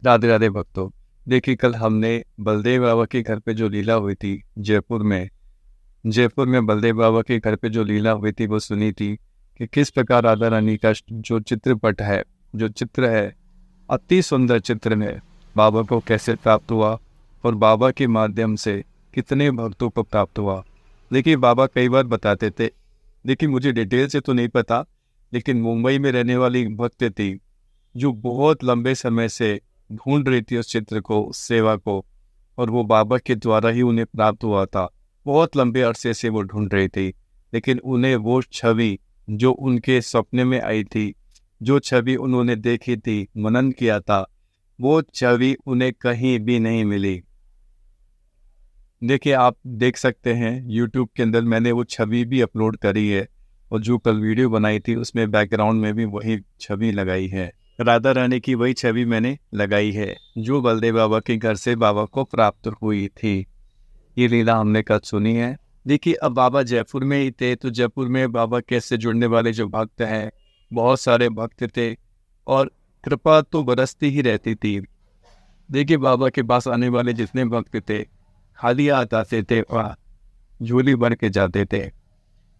राधे राधे भक्तों। देखिए, कल हमने बलदेव बाबा के घर पे जो लीला हुई थी जयपुर में बलदेव बाबा के घर पे जो लीला हुई थी वो सुनी थी कि किस प्रकार राधा रानी का जो चित्रपट है, जो चित्र है, अति सुंदर चित्र है, बाबा को कैसे प्राप्त हुआ और बाबा के माध्यम से कितने भक्तों को प्राप्त हुआ। देखिए, बाबा कई बार बताते थे, देखिए मुझे डिटेल से तो नहीं पता, लेकिन मुंबई में रहने वाली एक भक्त थी जो बहुत लंबे समय से ढूंढ रही थी उस चित्र को, उस सेवा को, और वो बाबा के द्वारा ही उन्हें प्राप्त हुआ था। बहुत लंबे अरसे से वो ढूंढ रही थी, लेकिन उन्हें वो छवि जो उनके सपने में आई थी, जो छवि उन्होंने देखी थी, मनन किया था, वो छवि उन्हें कहीं भी नहीं मिली। देखिए, आप देख सकते हैं यूट्यूब के अंदर मैंने वो छवि भी अपलोड करी है, और जो कल वीडियो बनाई थी उसमें बैकग्राउंड में भी वही छवि लगाई है। राधा रानी की वही छवि मैंने लगाई है जो बलदेव बाबा के घर से बाबा को प्राप्त हुई थी। ये लीला हमने कल सुनी है। देखिए, अब बाबा जयपुर में ही थे, तो जयपुर में बाबा के से जुड़ने वाले जो भक्त हैं, बहुत सारे भक्त थे, और कृपा तो बरसती ही रहती थी। देखिए, बाबा के पास आने वाले जितने भक्त थे, खाली हाथ आते थे और झोली भर के जाते थे,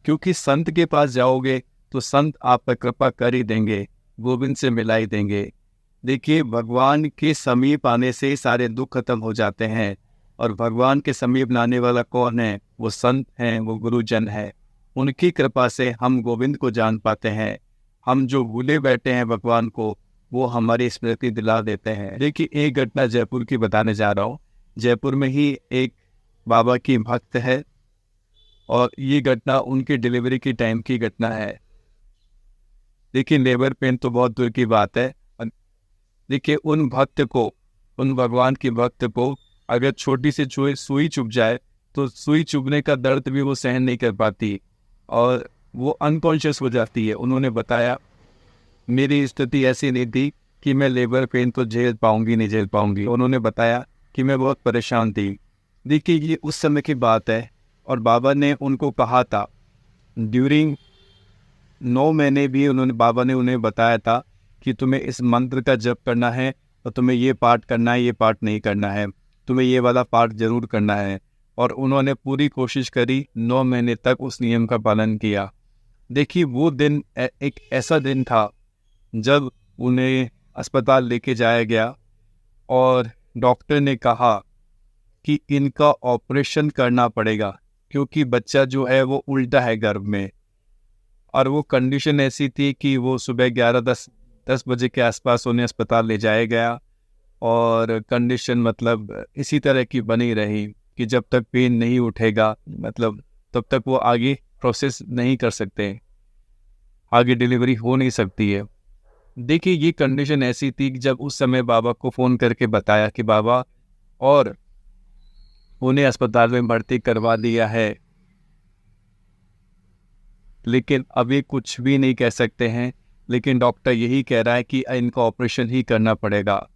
क्योंकि संत के पास जाओगे तो संत आप पर कृपा कर ही देंगे, गोविंद से मिला ही देंगे। देखिए, भगवान के समीप आने से सारे दुख खत्म हो जाते हैं, और भगवान के समीप लाने वाला कौन है? वो संत हैं, वो गुरुजन है। उनकी कृपा से हम गोविंद को जान पाते हैं। हम जो भूले बैठे हैं भगवान को, वो हमारी स्मृति दिला देते हैं। देखिए, एक घटना जयपुर की बताने जा रहा हूँ। जयपुर में ही एक बाबा की भक्त है, और ये घटना उनकी डिलीवरी की टाइम की घटना है। देखिए, लेबर पेन तो बहुत दूर की बात है। देखिए, उन भगवान के भक्त को अगर छोटी सी सुई चुभ जाए तो सुई चुभने का दर्द भी वो सहन नहीं कर पाती, और वो अनकॉन्शियस हो जाती है। उन्होंने बताया, मेरी स्थिति ऐसी नहीं थी कि मैं लेबर पेन तो झेल पाऊंगी, नहीं झेल पाऊंगी। उन्होंने बताया कि मैं बहुत परेशान थी। देखिए, ये उस समय की बात है, और बाबा ने उनको कहा था ड्यूरिंग 9 महीने भी बाबा ने उन्हें बताया था कि तुम्हें इस मंत्र का जप करना है, और तुम्हें ये पाठ करना है, ये पाठ नहीं करना है, तुम्हें ये वाला पाठ जरूर करना है। और उन्होंने पूरी कोशिश करी, 9 महीने तक उस नियम का पालन किया। देखिए, वो दिन एक ऐसा दिन था जब उन्हें अस्पताल लेके जाया गया, और डॉक्टर ने कहा कि इनका ऑपरेशन करना पड़ेगा, क्योंकि बच्चा जो है वो उल्टा है गर्भ में। और वो कंडीशन ऐसी थी कि वो सुबह 11-10 बजे के आसपास उन्हें अस्पताल ले जाया गया, और कंडीशन मतलब इसी तरह की बनी रही कि जब तक पेन नहीं उठेगा, मतलब तब तक वो आगे प्रोसेस नहीं कर सकते, आगे डिलीवरी हो नहीं सकती है। देखिए, ये कंडीशन ऐसी थी कि जब उस समय बाबा को फ़ोन करके बताया कि बाबा, और उन्हें अस्पताल में भर्ती करवा दिया है, लेकिन अभी कुछ भी नहीं कह सकते हैं, लेकिन डॉक्टर यही कह रहा है कि इनका ऑपरेशन ही करना पड़ेगा।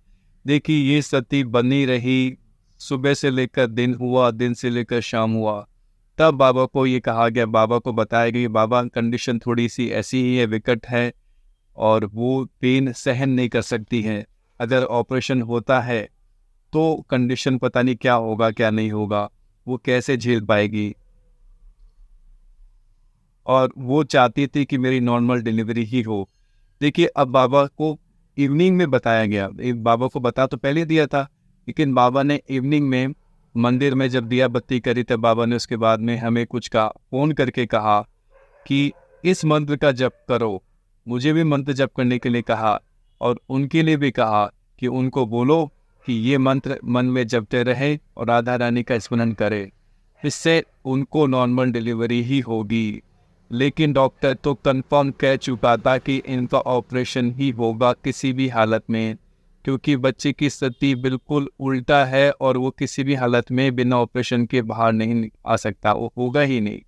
देखिए, ये स्थिति बनी रही, सुबह से लेकर दिन हुआ, दिन से लेकर शाम हुआ। तब बाबा को ये कहा गया, बाबा को बताया गया, बाबा कंडीशन थोड़ी सी ऐसी ही है, विकट है, और वो पेन सहन नहीं कर सकती है। अगर ऑपरेशन होता है तो कंडीशन पता नहीं क्या होगा, क्या नहीं होगा, वो कैसे झेल पाएगी। और वो चाहती थी कि मेरी नॉर्मल डिलीवरी ही हो। देखिए, अब बाबा को इवनिंग में बताया गया, बाबा को बता तो पहले दिया था, लेकिन बाबा ने इवनिंग में मंदिर में जब दिया बत्ती करी, तब बाबा ने उसके बाद में हमें कुछ का फ़ोन करके कहा कि इस मंत्र का जप करो। मुझे भी मंत्र जप करने के लिए कहा, और उनके लिए भी कहा कि उनको बोलो कि ये मंत्र मन में जपते रहे और राधा रानी का स्मरण करें, इससे उनको नॉर्मल डिलीवरी ही होगी। लेकिन डॉक्टर तो कंफर्म कह चुका था कि इनका ऑपरेशन ही होगा किसी भी हालत में, क्योंकि बच्चे की स्थिति बिल्कुल उल्टा है, और वो किसी भी हालत में बिना ऑपरेशन के बाहर नहीं आ सकता, वो होगा ही नहीं।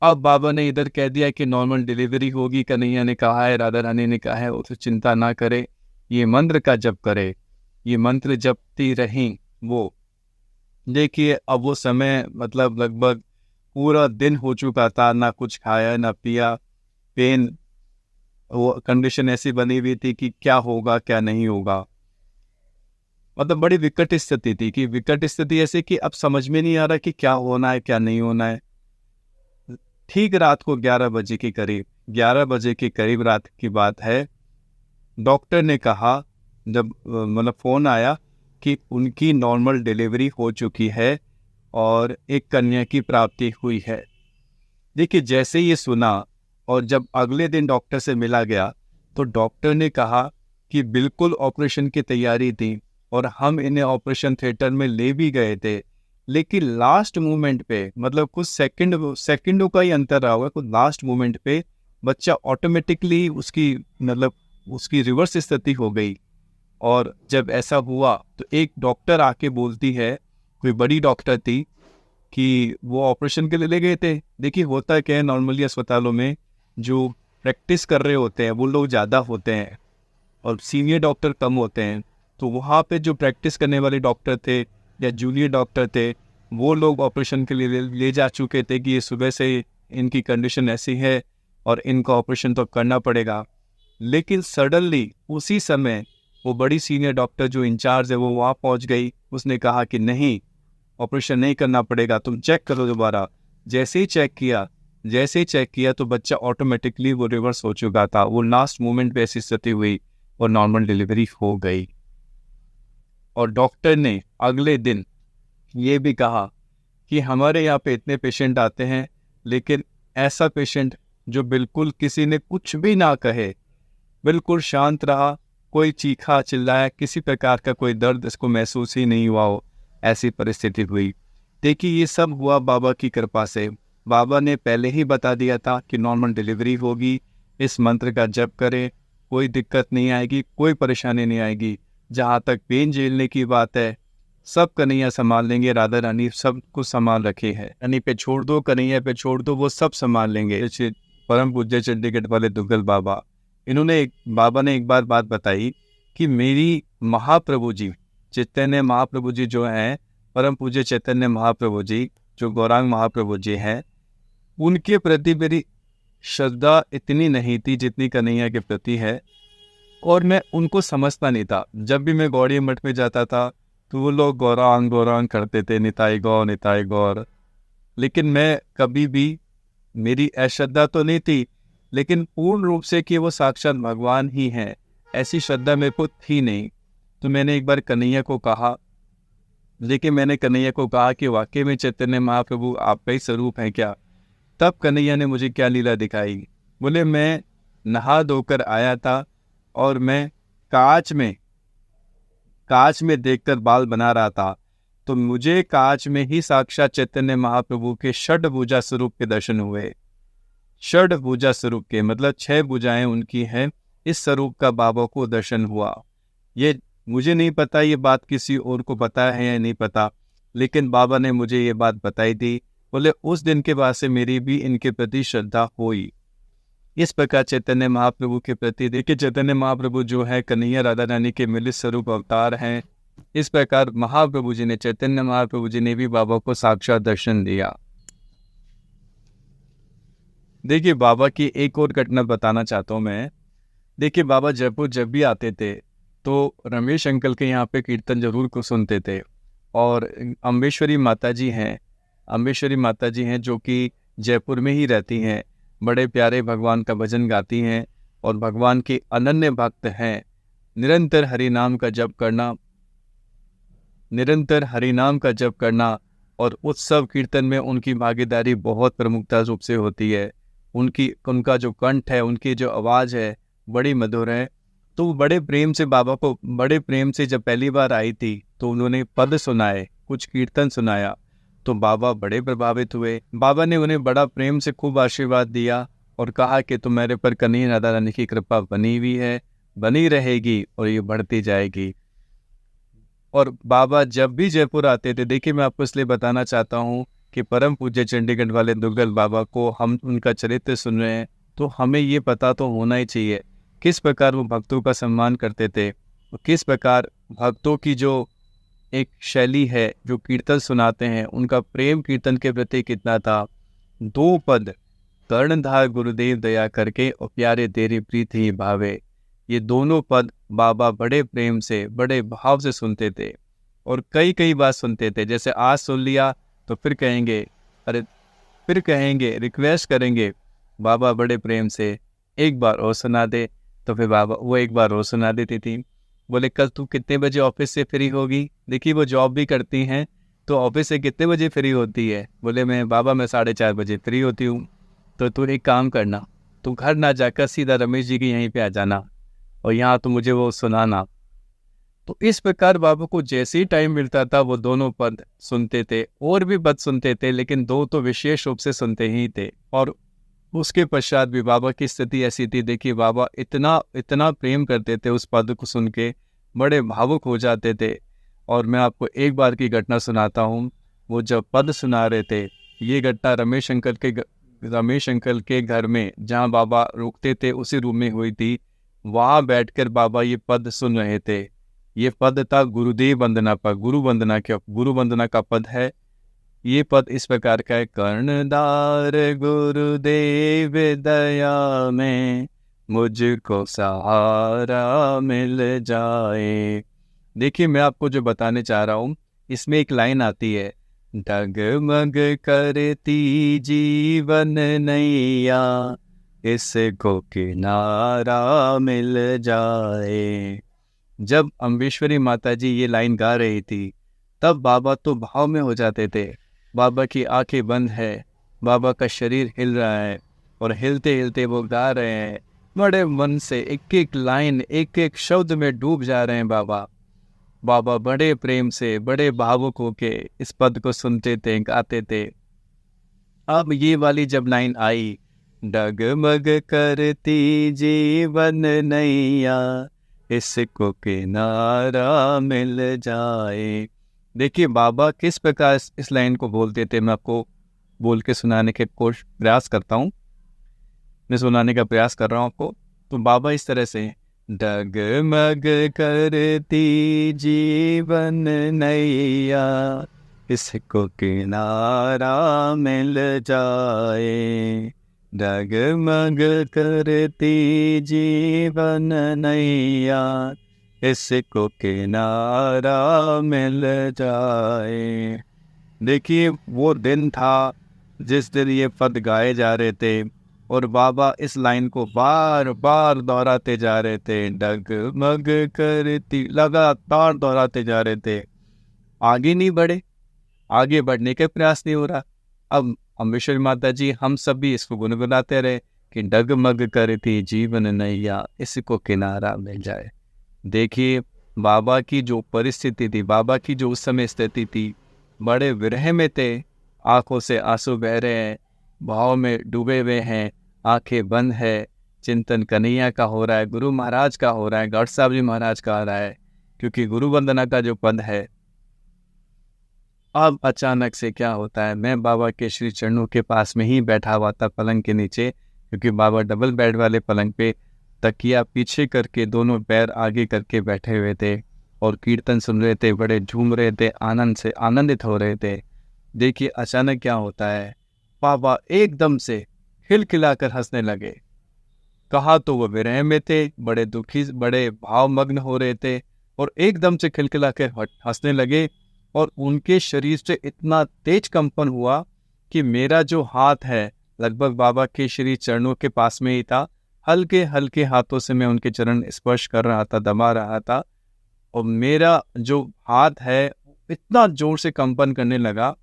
अब बाबा ने इधर कह दिया कि नॉर्मल डिलीवरी होगी, कन्हैया ने कहा है, राधा रानी ने कहा है, उसे चिंता ना करे, ये मंत्र का जप करे। ये मंत्र जपती रहीं वो। देखिए, अब वो समय मतलब लगभग पूरा दिन हो चुका था, ना कुछ खाया ना पिया। पेन, वो कंडीशन ऐसी बनी हुई थी कि क्या होगा क्या नहीं होगा। मतलब बड़ी विकट स्थिति थी, कि विकट स्थिति ऐसे कि अब समझ में नहीं आ रहा कि क्या होना है क्या नहीं होना है। ठीक रात को 11 बजे के करीब, 11 बजे के करीब रात की बात है, डॉक्टर ने कहा, जब मतलब फ़ोन आया कि उनकी नॉर्मल डिलीवरी हो चुकी है और एक कन्या की प्राप्ति हुई है। देखिए, जैसे ये सुना और जब अगले दिन डॉक्टर से मिला गया, तो डॉक्टर ने कहा कि बिल्कुल ऑपरेशन की तैयारी थी और हम इन्हें ऑपरेशन थिएटर में ले भी गए थे, लेकिन लास्ट मोमेंट पे, मतलब कुछ सेकंडों का ही अंतर रहा होगा, कुछ लास्ट मोमेंट पे बच्चा ऑटोमेटिकली उसकी रिवर्स स्थिति हो गई। और जब ऐसा हुआ तो एक डॉक्टर आके बोलती है, कोई बड़ी डॉक्टर थी, कि वो ऑपरेशन के लिए ले गए थे। देखिए, होता क्या है, नॉर्मली अस्पतालों में जो प्रैक्टिस कर रहे होते हैं वो लोग ज़्यादा होते हैं और सीनियर डॉक्टर कम होते हैं। तो वहाँ पे जो प्रैक्टिस करने वाले डॉक्टर थे या जूनियर डॉक्टर थे, वो लोग ऑपरेशन के लिए ले जा चुके थे कि ये सुबह से इनकी कंडीशन ऐसी है और इनका ऑपरेशन तो करना पड़ेगा। लेकिन सडनली उसी समय वो बड़ी सीनियर डॉक्टर जो इंचार्ज है वो वहाँ पहुँच गई। उसने कहा कि नहीं, ऑपरेशन नहीं करना पड़ेगा, तुम चेक करो दोबारा। जैसे ही चेक किया तो बच्चा ऑटोमेटिकली वो रिवर्स हो चुका था। वो लास्ट मोमेंट पे ऐसी स्थिति हुई और नॉर्मल डिलीवरी हो गई। और डॉक्टर ने अगले दिन ये भी कहा कि हमारे यहाँ पे इतने पेशेंट आते हैं, लेकिन ऐसा पेशेंट जो बिल्कुल किसी ने कुछ भी ना कहे, बिल्कुल शांत रहा, कोई चीखा चिल्लाया, किसी प्रकार का कोई दर्द इसको महसूस ही नहीं हुआ हो, ऐसी परिस्थिति हुई। देखिए, ये सब हुआ बाबा की कृपा से। बाबा ने पहले ही बता दिया था कि नॉर्मल डिलीवरी होगी, इस मंत्र का जप करें, कोई दिक्कत नहीं आएगी, कोई परेशानी नहीं आएगी। जहाँ तक पेन झेलने की बात है, सब कन्हैया संभाल लेंगे, राधा रानी सब कुछ संभाल रखे है। रानी पे छोड़ दो, कन्हैया पे छोड़ दो, वो सब संभाल लेंगे। जैसे परम पूज्य चंडीगढ़ वाले दुग्गल बाबा, बाबा ने एक बार बात बताई कि मेरी महाप्रभु जी, चैतन्य महाप्रभु जी जो हैं, परम पूज्य चैतन्य महाप्रभु जी जो गौरांग महाप्रभु जी हैं, उनके प्रति मेरी श्रद्धा इतनी नहीं थी जितनी कन्हैया के प्रति है, और मैं उनको समझता नहीं था। जब भी मैं गौड़ी मठ में जाता था तो वो लोग गौरांग गौरांग करते थे, निताई गौर। लेकिन मैं कभी भी, मेरी अश्रद्धा तो नहीं थी, लेकिन पूर्ण रूप से कि वो साक्षात भगवान ही हैं, ऐसी श्रद्धा मेरे को थी नहीं। तो मैंने एक बार कन्हैया को कहा, कि वाकई में चैतन्य महाप्रभु आपका ही स्वरूप है क्या? तब कन्हैया ने मुझे क्या लीला दिखाई। बोले, मैं नहा धोकर आया था और मैं कांच में देखकर बाल बना रहा था, तो मुझे कांच में ही साक्षात चैतन्य महाप्रभु के षड्भुजा स्वरूप के दर्शन हुए। षड्भुजा स्वरूप के मतलब 6 भुजाएं उनकी हैं, इस स्वरूप का बाबा को दर्शन हुआ। ये मुझे नहीं पता ये बात किसी और को पता है या नहीं पता, लेकिन बाबा ने मुझे ये बात बताई थी। बोले, उस दिन के बाद से मेरी भी इनके प्रति श्रद्धा हुई। इस प्रकार चैतन्य महाप्रभु के प्रति, देखिए चैतन्य महाप्रभु जो है कन्हैया राधा रानी के मिलित स्वरूप अवतार हैं। इस प्रकार महाप्रभु जी ने, चैतन्य महाप्रभु जी ने भी बाबा को साक्षात दर्शन दिया। देखिए, बाबा की एक और घटना बताना चाहता हूँ मैं। देखिए, बाबा जयपुर जब भी आते थे तो रमेश अंकल के यहाँ पे कीर्तन जरूर को सुनते थे। और अम्बेश्वरी माता जी हैं जो कि जयपुर में ही रहती हैं, बड़े प्यारे भगवान का भजन गाती हैं और भगवान के अनन्य भक्त हैं। निरंतर हरि नाम का जप करना और उत्सव कीर्तन में उनकी भागीदारी बहुत प्रमुखता रूप से होती है। उनका जो कंठ है, उनकी जो आवाज़ है, बड़ी मधुर है। तो बड़े प्रेम से जब पहली बार आई थी तो उन्होंने पद सुनाए, कुछ कीर्तन सुनाया, तो बाबा बड़े प्रभावित हुए। बाबा ने उन्हें बड़ा प्रेम से खूब आशीर्वाद दिया और कहा कि तुम्हारे पर कन्हैया राधा रानी की कृपा बनी हुई है, बनी रहेगी और ये बढ़ती जाएगी। और बाबा जब भी जयपुर आते थे, देखिए मैं आपको इसलिए बताना चाहता हूँ कि परम पूज्य चंडीगढ़ वाले दुग्गल बाबा को हम उनका चरित्र सुन रहे हैं, तो हमें ये पता तो होना ही चाहिए किस प्रकार वो भक्तों का सम्मान करते थे, किस प्रकार भक्तों की जो एक शैली है, जो कीर्तन सुनाते हैं, उनका प्रेम कीर्तन के प्रति कितना था। 2 पद कर्णधार गुरुदेव दया करके और प्यारे तेरी प्रीत ही भावे। ये दोनों पद बाबा बड़े प्रेम से, बड़े भाव से सुनते थे और कई कई बार सुनते थे। जैसे आज सुन लिया तो फिर कहेंगे, अरे फिर कहेंगे, रिक्वेस्ट करेंगे बाबा बड़े प्रेम से एक बार और सुना दे, तो फिर बाबा वो एक बार और सुना देती थी। बोले कल तू कितने बजे ऑफिस से फ्री होगी? देखिए वो जॉब भी करती हैं, तो ऑफिस से कितने बजे फ्री होती है? बोले मैं बाबा मैं 4:30 बजे फ्री होती हूँ। तो तू एक काम करना, तू घर ना जाकर सीधा रमेश जी की यहीं पे आ जाना और यहाँ तो मुझे वो सुनाना। तो इस प्रकार बाबा को जैसे ही टाइम मिलता था वो दोनों पद सुनते थे, और भी पद सुनते थे लेकिन दो तो विशेष रूप से सुनते ही थे। और उसके पश्चात भी बाबा की स्थिति ऐसी थी, देखिए बाबा इतना इतना प्रेम करते थे, उस पद को सुन के बड़े भावुक हो जाते थे। और मैं आपको एक बार की घटना सुनाता हूँ। वो जब पद सुना रहे थे, ये घटना रमेश अंकल के घर में जहाँ बाबा रुकते थे उसी रूम में हुई थी। वहाँ बैठकर बाबा ये पद सुन रहे थे। ये पद था गुरुदेव वंदना पर, गुरु वंदना का पद है। ये पद इस प्रकार का है, कर्णधार गुरुदेव दया में मुझको सहारा मिल जाए। देखिए मैं आपको जो बताने चाह रहा हूँ, इसमें एक लाइन आती है, डगमग करती जीवन नैया इसको किनारा मिल जाए। जब अम्बेश्वरी माता जी ये लाइन गा रही थी तब बाबा तो भाव में हो जाते थे। बाबा की आंखें बंद है, बाबा का शरीर हिल रहा है और हिलते हिलते वो गा रहे हैं, बड़े मन से एक एक लाइन एक एक शब्द में डूब जा रहे हैं बाबा। बाबा बड़े प्रेम से, बड़े भावुक होके इस पद को सुनते थे, गाते थे। अब ये वाली जब लाइन आई, डगमग करती जीवन नैया इसको किनारा मिल जाए। देखिए बाबा किस प्रकार इस लाइन को बोलते थे, मैं आपको बोल के सुनाने के प्रयास करता हूँ। मैं सुनाने का प्रयास कर रहा हूँ आपको। तो बाबा इस तरह से, डगमग करती जीवन नैया इसको किनारा मिल जाए, डगमग करती जीवन नैया इसको किनारा मिल जाए। देखिए वो दिन था जिस दिन ये पद गाए जा रहे थे और बाबा इस लाइन को बार बार दोहराते जा रहे थे, डगमग करती, लगातार दोहराते जा रहे थे। आगे नहीं बढ़े, आगे बढ़ने के प्रयास नहीं हो रहा। अब अम्बेश्वरी माता जी हम सब भी इसको गुनगुनाते रहे कि डगमग करती जीवन नैया इसको किनारा मिल जाए। देखिए बाबा की जो परिस्थिति थी, बाबा की जो उस समय स्थिति थी, बड़े विरह में थे, आंखों से आंसू बह रहे हैं, भाव में डूबे हुए हैं, आंखें बंद है, चिंतन कन्हैया का हो रहा है, गुरु महाराज का हो रहा है, गौड़ साहब जी महाराज का आ रहा है, क्योंकि गुरु वंदना का जो पद है। अब अचानक से क्या होता है, मैं बाबा के श्री चरणों के पास में ही बैठा हुआ था पलंग के नीचे, क्योंकि बाबा डबल बेड वाले पलंग पे तकिया पीछे करके दोनों पैर आगे करके बैठे हुए थे और कीर्तन सुन रहे थे, बड़े झूम रहे थे, आनंद से आनंदित हो रहे थे। देखिए अचानक क्या होता है, बाबा एकदम से खिलखिलाकर हंसने लगे। कहा तो वो विरह में थे, बड़े दुखी, बड़े भावमग्न हो रहे थे और एकदम से खिलखिलाकर हंसने लगे और उनके शरीर से इतना तेज कंपन हुआ कि मेरा जो हाथ है लगभग बाबा के श्री चरणों के पास में ही था, हल्के हल्के हाथों से मैं उनके चरण स्पर्श कर रहा था, दबा रहा था, और मेरा जो हाथ है इतना जोर से कंपन करने लगा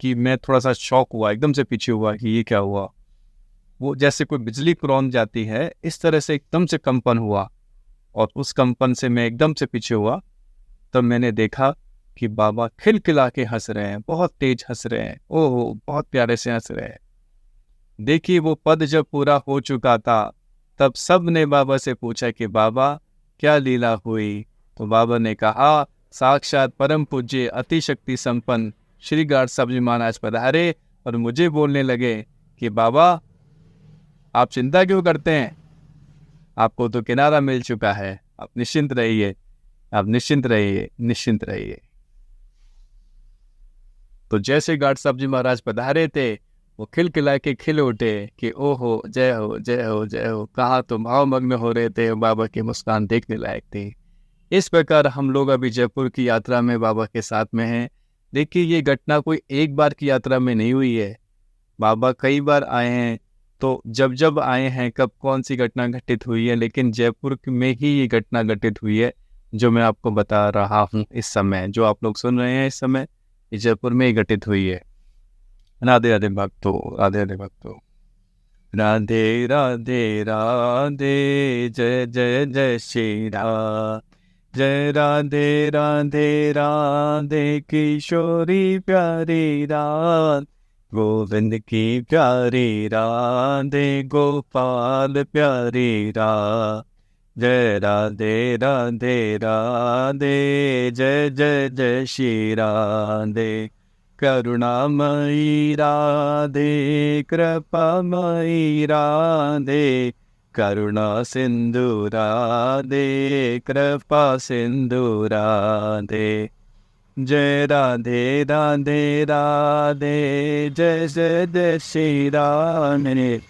कि मैं थोड़ा सा शॉक हुआ, एकदम से पीछे हुआ कि ये क्या हुआ। वो जैसे कोई बिजली कौंध जाती है इस तरह से एकदम से कंपन हुआ और उस कंपन से मैं एकदम से पीछे हुआ। तब मैंने देखा कि बाबा खिलखिला के हंस रहे हैं, बहुत तेज हंस रहे हैं, ओह बहुत प्यारे से हंस रहे हैं। देखिए वो पद जब पूरा हो चुका था तब सब ने बाबा से पूछा कि बाबा क्या लीला हुई। तो बाबा ने कहा, साक्षात परम पूज्य अति शक्ति संपन्न श्री गौड़ साहब जी महाराज पधारे और मुझे बोलने लगे कि बाबा आप चिंता क्यों करते हैं, आपको तो किनारा मिल चुका है, आप निश्चिंत रहिए, आप निश्चिंत रहिए, निश्चिंत रहिए। तो जैसे गौड़ साहब जी महाराज पधारे थे वो खिलखिला के खिल उठे कि ओहो जय हो जय हो जय हो। कहा तो भावमग्न हो रहे थे, बाबा की मुस्कान देखने लायक थी। इस प्रकार हम लोग अभी जयपुर की यात्रा में बाबा के साथ में हैं। देखिए, ये घटना कोई एक बार की यात्रा में नहीं हुई है, बाबा कई बार आए हैं। तो जब जब आए हैं, कब कौन सी घटना घटित हुई है, लेकिन जयपुर में ही ये घटना घटित हुई है जो मैं आपको बता रहा हूँ। इस समय जो आप लोग सुन रहे हैं, इस समय ये जयपुर में ही घटित हुई है। राधे राधे भक्तों, राधे राधे भक्तों। राधे राधे राधे, जय जय जय श्री राम। जय राधे राधे राधे, किशोरी प्यारी रात, गोविंद की प्यारी राधे, गोपाल प्यारी रात। जय राधे राधे राधे, जय जय जय श्री राधे। करुणामयी राधे, कृपामयी राधे, करुणा सिंधु राधे, कृपा सिंधु राधे। जय राधे राधे राधे, जय जय जय श्री राधे।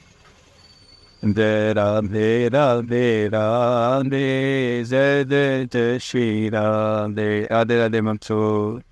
जय राधे राधे राधे, जय जय जय श्री राधे। राधे राधे मंसूर।